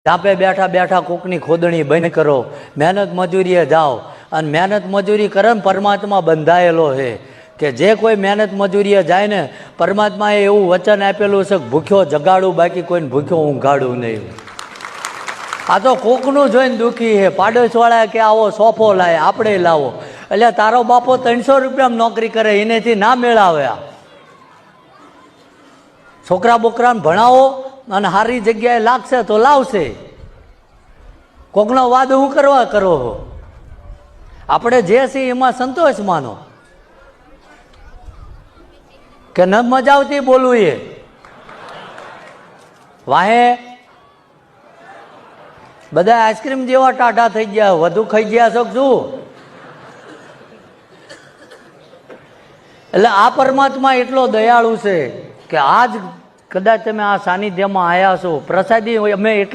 ધાપે બેઠા બેઠા કોકની ખોદણી બંધ કરો, મહેનત મજૂરીએ જાઓ. અને મહેનત મજૂરી કરે ને પરમાત્મા બંધાયેલો છે કે જે કોઈ મહેનત મજૂરીએ જાય ને પરમાત્માએ એવું વચન આપેલું છે કે ભૂખ્યો જગાડું, બાકી કોઈને ભૂખ્યો ઊંઘાડું નહીં. આ તો કોકનું જોઈને દુઃખી છે. પાડોશવાળા કે આવો સોફો લાવે, આપણે લાવો. એટલે તારો બાપો 300 રૂપિયામાં નોકરી કરે, એનેથી ના મેળાવે. છોકરા બોકરાને ભણાવો અને સારી જગ્યાએ લાગશે તો લાવશે. કોકનો વાદ હું કરવા કરો? આપણે જે છીએ એમાં સંતોષ માનો. કે ન મજા આવતી બોલવું એ વાહે બધા આઈસ્ક્રીમ જેવા ટાઢા થઈ ગયા, વધુ ખાઈ ગયા છો શું? એટલે આ પરમાત્મા એટલો દયાળુ છે કે આજ કદાચ તમે આ સાનિધ્યમાં આવ્યા છો. પ્રસાદી અમે